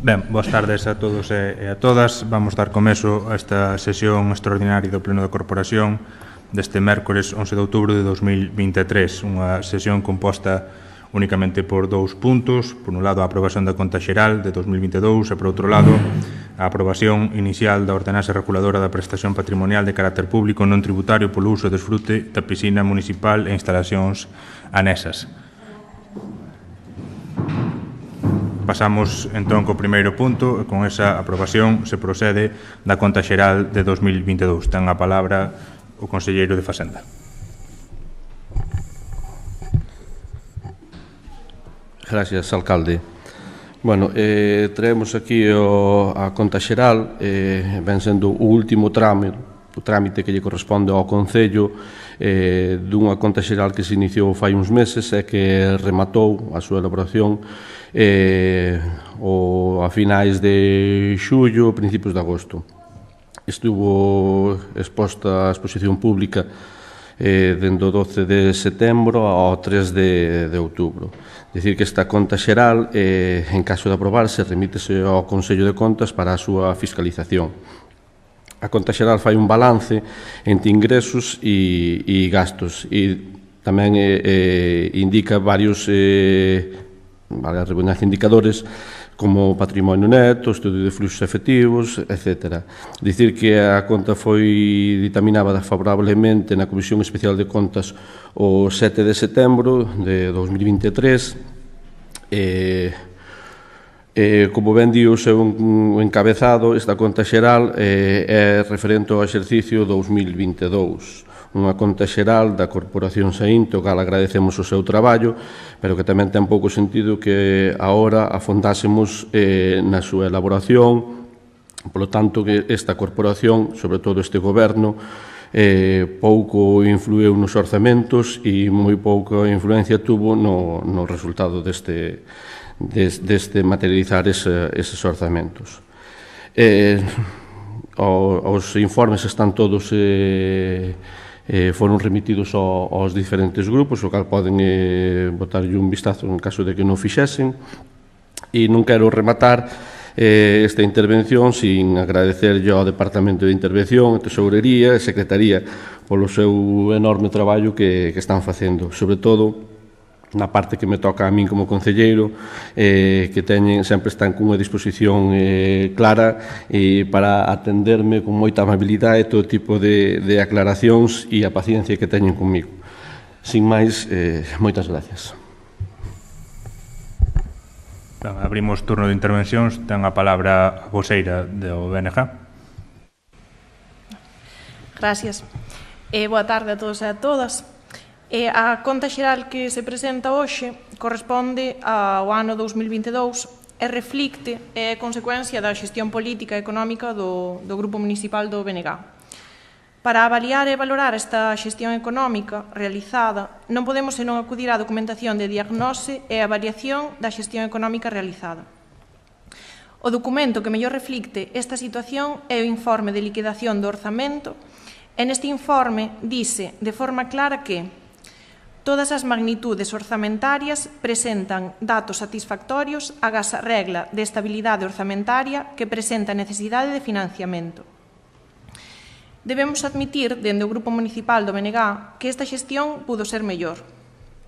Ben, boas tardes a todos e a todas. Vamos dar comezo a esta sesión extraordinaria do Pleno da Corporación deste mércores 11 de outubro de 2023. Unha sesión composta únicamente por dous puntos. Por un lado, a aprobación da conta xeral de 2022 e, por outro lado, a aprobación inicial da ordenanza reguladora da prestación patrimonial de carácter público non tributario polo uso e desfrute da piscina municipal e instalacións anexas. Pasamos, entón, co primeiro punto, e con esa aprobación se procede da conta xeral de 2022. Ten a palabra o conselleiro de Facenda. Gracias, alcalde. Bueno, traemos aquí a conta xeral, ven sendo o último trámite que lle corresponde ao Concello dunha conta xeral que se iniciou fai uns meses e que rematou a súa elaboración a finais de xullo, principios de agosto. Estuvo exposta a exposición pública dende o 12 de setembro ao 3 de outubro. Dicir que esta conta xeral, en caso de aprobarse, remítese ao Consello de Contas para a súa fiscalización. A conta xeral fai un balance entre ingresos e gastos e tamén indica varios indicadores como patrimonio neto, estudio de fluxos efectivos, etc. Dicir que a conta foi ditaminada favorablemente na Comisión Especial de Contas o 7 de setembro de 2023. Como ben di o seu encabezado, esta conta xeral é referente ao exercicio 2022. Unha conta xeral da Corporación Saínto, cal agradecemos o seu traballo, pero que tamén ten pouco sentido que agora afondásemos na súa elaboración. Por lo tanto, que esta corporación, sobre todo este goberno, pouco influeu nos orzamentos e moi pouca influencia tuvo no resultado deste materializar eses orzamentos. Os informes están todos foron remitidos aos diferentes grupos, o cal poden botarlle un vistazo en caso de que non fixesen. E non quero rematar esta intervención sin agradecerlle ao Departamento de Intervención, Tesourería e Secretaría polo seu enorme traballo que están facendo, sobre todo na parte que me toca a min como concelleiro, que sempre están cunha disposición clara para atenderme con moita amabilidade todo tipo de aclaracións e a paciencia que teñen comigo. Sin máis, moitas gracias. Abrimos turno de intervencións. Ten a palabra a voceira do BNG. Gracias. Boa tarde a todos e a todas. A conta xeral que se presenta hoxe corresponde ao ano 2022 e reflicte a consecuencia da xestión política e económica do Grupo Municipal do BNG. Para avaliar e valorar esta xestión económica realizada, non podemos senón acudir á documentación de diagnose e avaliación da xestión económica realizada. O documento que mellor reflicte esta situación é o informe de liquidación do orzamento e neste informe dice de forma clara que todas as magnitudes orzamentarias presentan datos satisfactorios agás a regla de estabilidade orzamentaria que presenta necesidade de financiamento. Debemos admitir, dende o Grupo Municipal do BNG, que esta xestión pudo ser mellor,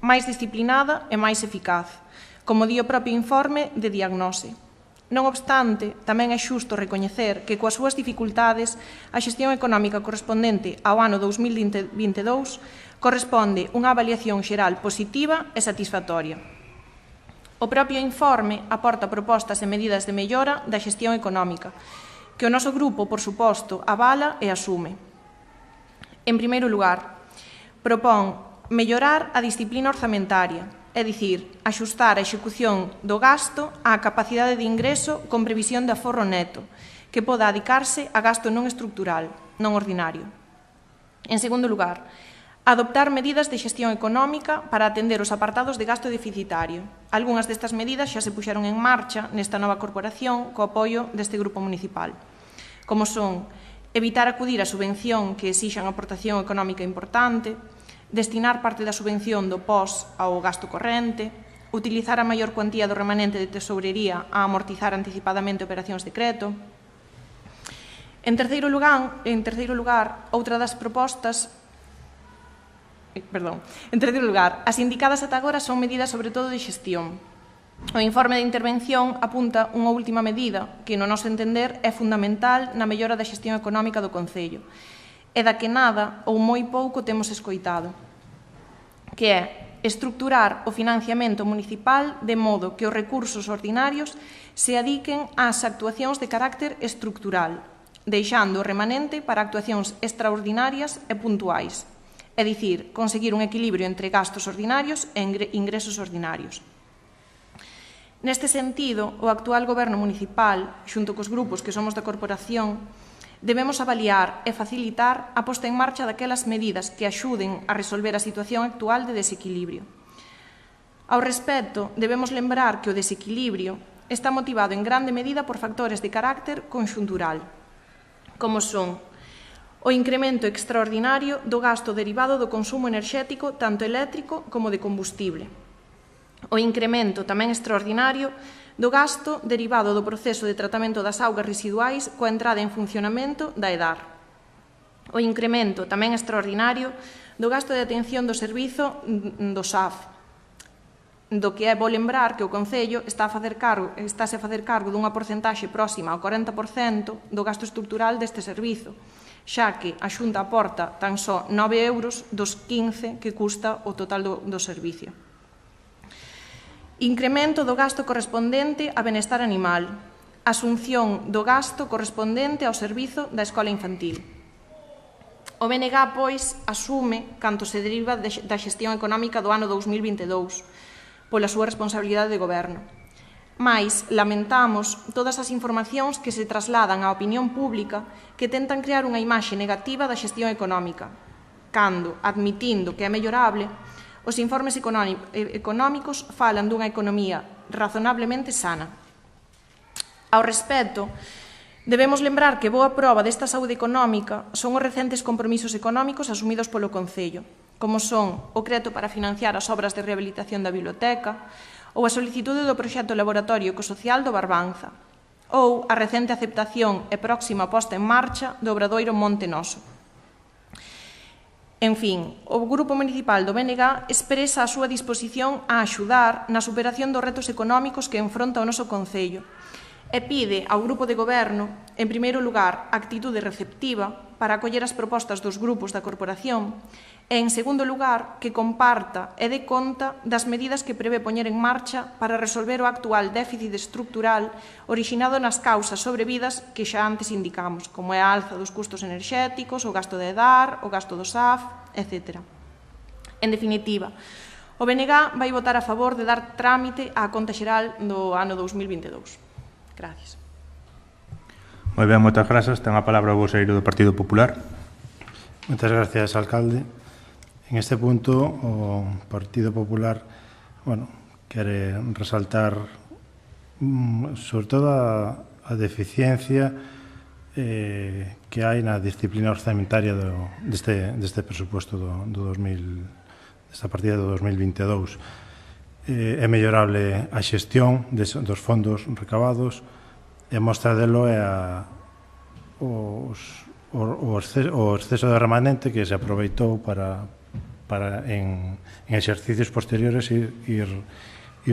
máis disciplinada e máis eficaz, como di o propio informe de diagnose. Non obstante, tamén é xusto recoñecer que coas súas dificultades a xestión económica correspondente ao ano 2022 corresponde unha avaliación xeral positiva e satisfactoria. O propio informe aporta propostas e medidas de mellora da xestión económica, que o noso grupo, por suposto, avala e asume. En primeiro lugar, propón mellorar a disciplina orzamentaria, é dicir, axustar a execución do gasto á capacidade de ingreso con previsión de aforro neto, que poda adicarse a gasto non estructural, non ordinario. En segundo lugar, adoptar medidas de xestión económica para atender os apartados de gasto deficitario. Algúnas destas medidas xa se puxeron en marcha nesta nova corporación co apoio deste grupo municipal, como son evitar acudir á subvención que exixan aportación económica importante, destinar parte da subvención do POS ao gasto corrente, utilizar a maior cuantía do remanente de tesourería a amortizar anticipadamente operacións de crédito. En terceiro lugar, outra das propostas as indicadas ata agora son medidas sobre todo de xestión. O informe de intervención apunta unha última medida que, no noso entender, é fundamental na mellora da xestión económica do Concello e da que nada ou moi pouco temos escoitado, que é estruturar o financiamento municipal de modo que os recursos ordinarios se adiquen ás actuacións de carácter estructural, deixando o remanente para actuacións extraordinarias e puntuais. É dicir, conseguir un equilibrio entre gastos ordinarios e ingresos ordinarios. Neste sentido, o actual Goberno municipal, xunto cos grupos que somos da corporación, debemos avaliar e facilitar a posta en marcha daquelas medidas que axuden a resolver a situación actual de desequilibrio. Ao respecto, debemos lembrar que o desequilibrio está motivado en grande medida por factores de carácter conxuntural, como son o incremento extraordinario do gasto derivado do consumo enerxético tanto eléctrico como de combustible, o incremento tamén extraordinario do gasto derivado do proceso de tratamento das augas residuais coa entrada en funcionamento da EDAR, o incremento tamén extraordinario do gasto de atención do servizo do SAF, do que é bo lembrar que o Concello estáse a facer cargo dunha porcentaxe próxima ao 40% do gasto estrutural deste servizo, xa que a Xunta aporta tan só 9 euros dos 15 que custa o total do servicio. Incremento do gasto correspondente a benestar animal, asunción do gasto correspondente ao servizo da escola infantil. O BNG, pois, asume canto se deriva da xestión económica do ano 2022, pola súa responsabilidade de goberno. Mais lamentamos todas as informacións que se trasladan á opinión pública que tentan crear unha imaxe negativa da xestión económica, cando, admitindo que é mellorable, os informes económicos falan dunha economía razonablemente sana. Ao respecto, debemos lembrar que boa proba desta saúde económica son os recentes compromisos económicos asumidos polo Concello, como son o crédito para financiar as obras de rehabilitación da biblioteca, ou a solicitude do proxecto laboratorio ecosocial do Barbanza, ou a recente aceptación e próxima posta en marcha do obradoiro Monte Noso. En fin, o Grupo Municipal do BNG expresa a súa disposición a axudar na superación dos retos económicos que enfronta o noso Concello e pide ao Grupo de Goberno, en primeiro lugar, actitude receptiva para acoller as propostas dos grupos da corporación e, en segundo lugar, que comparta e dé conta das medidas que prevé poñer en marcha para resolver o actual déficit estrutural orixinado nas causas sobrevidas que xa antes indicamos, como é a alza dos custos enerxéticos, o gasto de EDAR, o gasto do SAF, etc. En definitiva, o BNG vai votar a favor de dar trámite á conta xeral do ano 2022. Gracias. Moi ben, moitas grazas. Ten a palabra o voceiro do Partido Popular. Moitas gracias, alcalde. En este punto, o Partido Popular quere resaltar sobre todo a deficiencia que hai na disciplina orzamentaria deste presupuesto desta partida do 2022. É mellorable a xestión dos fondos recabados e a mostra delo é o exceso de remanente que se aproveitou para en exercicios posteriores ir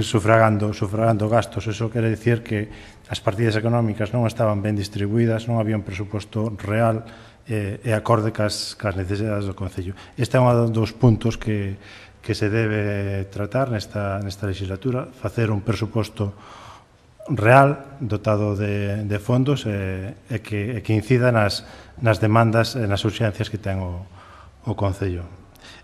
sufragando gastos. Eso quere dicir que as partidas económicas non estaban ben distribuídas, non había un presuposto real e acorde cas necesidades do Concello. Este é un dos puntos que se debe tratar nesta legislatura, facer un presuposto real, dotado de fondos e que incida nas demandas e nas urxencias que ten o Concello.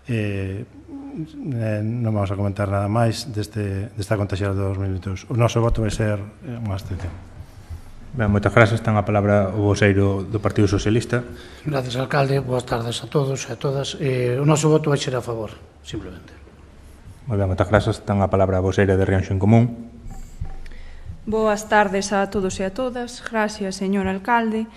Non vamos a comentar nada máis desta conta xeral de 2022. O noso voto vai ser unha abstención. Ben, moitas grazas. Ten a palabra o voceiro do Partido Socialista. Gracias, alcalde. Boas tardes a todos e a todas. O noso voto vai ser a favor, simplemente. Moi ben, moitas grazas. Ten a palabra a voceira de Rianxo en Común. Boas tardes a todos e a todas. Gracias, señor alcalde.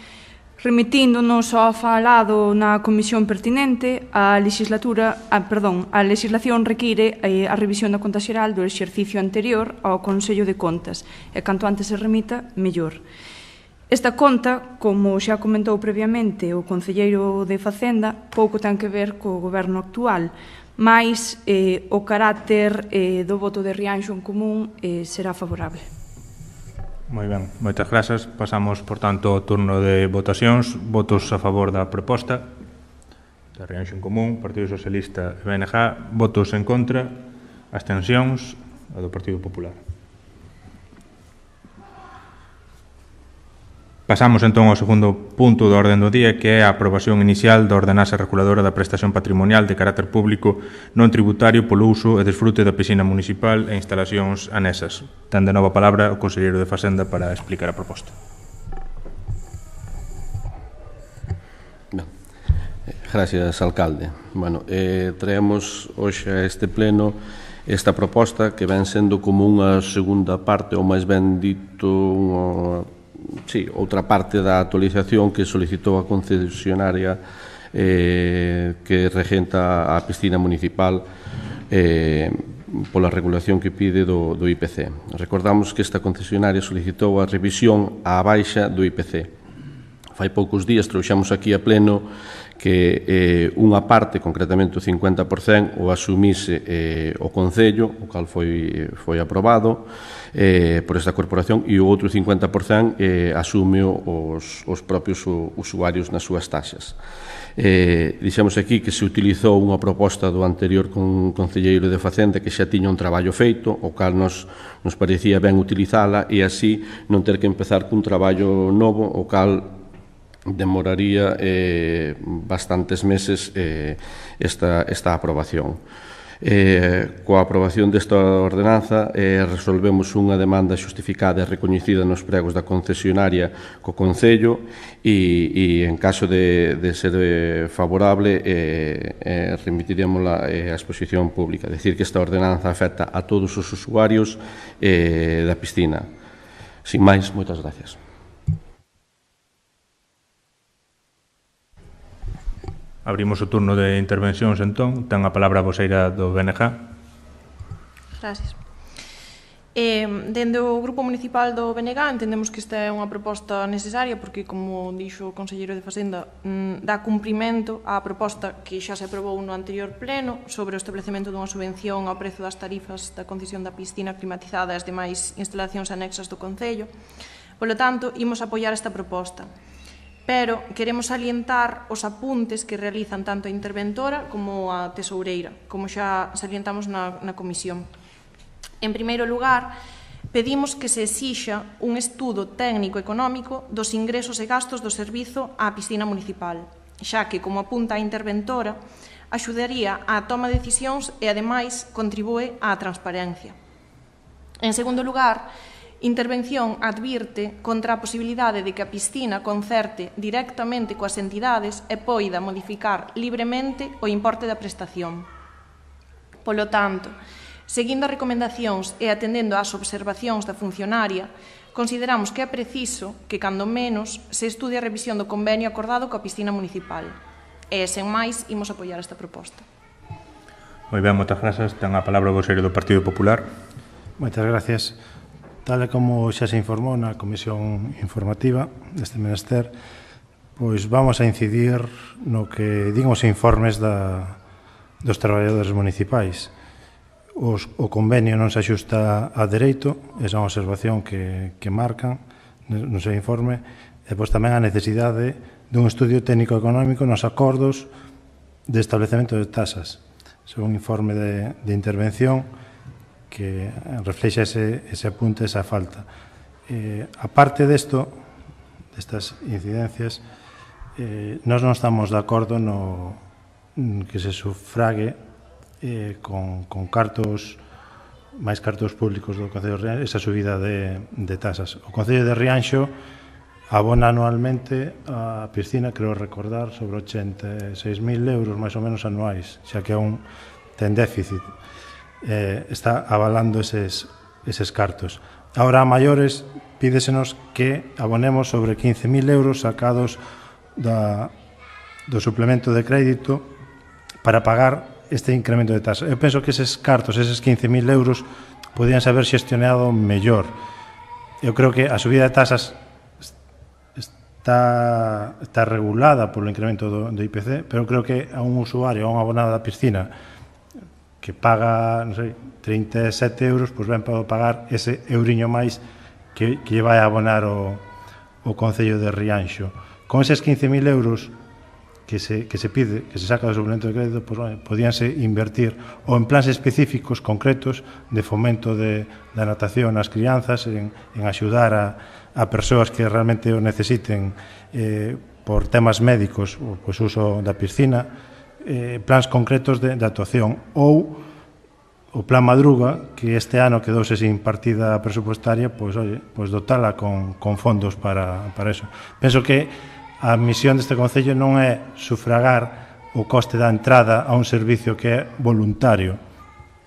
remitíndonos ao falado na comisión pertinente, a legislación require a revisión da conta xeral do exercicio anterior ao Consello de Contas, e canto antes se remita, mellor. Esta conta, como xa comentou previamente o concelleiro de Facenda, pouco ten que ver co goberno actual, mais o carácter do voto de Rianxo en común será favorable. Moi ben, moitas grazas. Pasamos, por tanto, ao turno de votacións. Votos a favor da proposta da Rianxo en Común, Partido Socialista e BNG. Votos en contra, abstencións, a do Partido Popular. Pasamos entón ao segundo punto da orde do día, que é a aprobación inicial da ordenanza reguladora da prestación patrimonial de carácter público non tributario polo uso e desfrute da piscina municipal e instalacións anexas. Ten de nova palabra o conselleiro de Facenda para explicar a proposta. Gracias, alcalde. Bueno, traemos hoxe a este pleno esta proposta que ven sendo como unha segunda parte, ou máis ben dito, outra parte da actualización que solicitou a concesionaria que regenta a piscina municipal pola regulación que pide do IPC. Recordamos que esta concesionaria solicitou a revisión á baixa do IPC. Fai poucos días trouxamos aquí a pleno que unha parte, concretamente o 50%, o asumise o Concello, o cal foi aprobado por esta corporación, e o outro 50% asume os propios usuarios nas súas taxas. Dixemos aquí que se utilizou unha proposta do anterior concelleiro de Facenda que xa tiña un traballo feito, o cal nos parecía ben utilizala e así non ter que empezar cun traballo novo, o cal demoraría bastantes meses esta aprobación. Coa aprobación desta ordenanza resolvemos unha demanda xustificada e recoñecida nos pregos da concesionaria co Concello e en caso de ser favorable remitiríamola á exposición pública. É dicir, que esta ordenanza afecta a todos os usuarios da piscina. Sin máis, moitas gracias. Abrimos o turno de intervencións, entón. Ten a palabra a voceira do BNG. Gracias. Dende o Grupo Municipal do BNG entendemos que esta é unha proposta necesaria porque, como dixo o conselleiro de Facenda, dá cumprimento á proposta que xa se aprobou no anterior pleno sobre o establecemento dunha subvención ao prezo das tarifas da concesión da piscina climatizada e as demais instalacións anexas do Concello. Polo tanto, imos apoiar esta proposta. Pero queremos salientar os apuntes que realizan tanto a interventora como a tesoureira, como xa salientamos na comisión. En primeiro lugar, pedimos que se exixa un estudo técnico-económico dos ingresos e gastos do servizo á piscina municipal, xa que, como apunta a interventora, axudaría á toma de decisións e, ademais, contribúe á transparencia. En segundo lugar, Intervención advirte contra a posibilidade de que a piscina concerte directamente coas entidades e poida modificar libremente o importe da prestación. Polo tanto, seguindo as recomendacións e atendendo ás observacións da funcionaria, consideramos que é preciso que, cando menos, se estude a revisión do convenio acordado coa piscina municipal. E, sen máis, imos apoiar esta proposta. Moi ben, moitas grazas. Ten a palabra o voceiro do Partido Popular. Moitas gracias. Tal e como xa se informou na comisión informativa deste menester, pois vamos a incidir no que digan os informes dos traballadores municipais. O convenio non se axusta a dereito, esa é unha observación que marcan no seu informe, e pois tamén a necesidade dun estudio técnico-económico nos acordos de establecemento de tasas. É un informe de intervención que reflexa ese apunte, esa falta. A parte destas incidencias, nós non estamos de acordo no que se sufrague con máis cartos públicos do Concello de Rianxo esa subida de tasas. O Concello de Rianxo abona anualmente a piscina, creo recordar, sobre 86.000 euros máis ou menos anuais, xa que ten déficit. Está avalando eses cartos. Ahora, a maiores, pídesenos que abonemos sobre 15.000 euros sacados do suplemento de crédito para pagar este incremento de tasa. Eu penso que eses cartos, eses 15.000 euros, podían haber xestionado mellor. Eu creo que a subida de tasas está regulada polo incremento do IPC, pero creo que a un usuario, a un abonado da piscina que paga, non sei, 37 euros, pois ben pode pagar ese euriño máis que lle vai a abonar o Concello de Rianxo. Con eses 15.000 euros que se pide, que se saca do suplemento de crédito, pois, podíanse invertir ou en plans específicos, concretos, de fomento da natación nas crianzas, en axudar a persoas que realmente o necesiten por temas médicos, pois uso da piscina, plans concretos de actuación, ou o Plan Madruga, que este ano quedouse sin partida presupuestaria, pois dotala con fondos para eso. Penso que a misión deste Concello non é sufragar o coste da entrada a un servicio que é voluntario.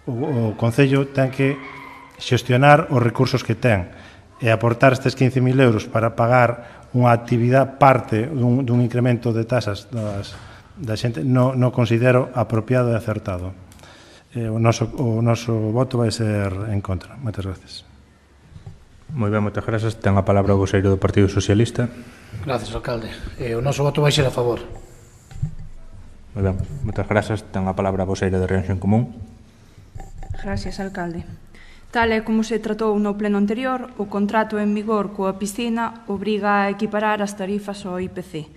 O Concello ten que xestionar os recursos que ten e aportar estes 15.000 euros para pagar unha actividade parte dun incremento de tasas da xente, non considero apropiado e acertado. O noso voto vai ser en contra. Moitas gracias. Moi ben, moitas grazas. Ten a palabra o voceiro do Partido Socialista. Gracias, alcalde. O noso voto vai ser a favor. Moi ben, moitas grazas. Ten a palabra a voceira de Rianxo en Común. Gracias, alcalde. Tal e como se tratou no pleno anterior, o contrato en vigor coa piscina obriga a equiparar as tarifas ao IPC.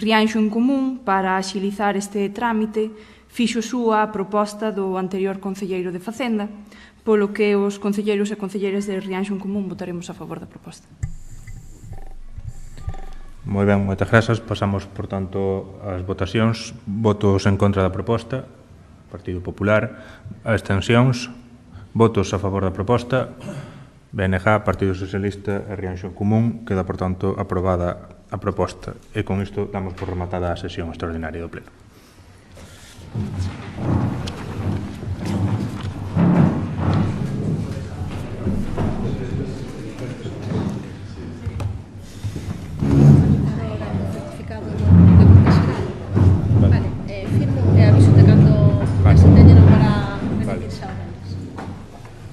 Rianxo en Común, para axilizar este trámite, fixo súa a proposta do anterior concelleiro de Facenda, polo que os concelleiros e concelleiras de Rianxo en Común votaremos a favor da proposta. Moi ben, moitas grazas. Pasamos, por tanto, ás votacións. Votos en contra da proposta, Partido Popular. Abstencións. Votos a favor da proposta, BNG, Partido Socialista e Rianxo en Común. Queda, por tanto, aprobada a proposta. E con isto damos por rematada a sesión extraordinaria do Pleno.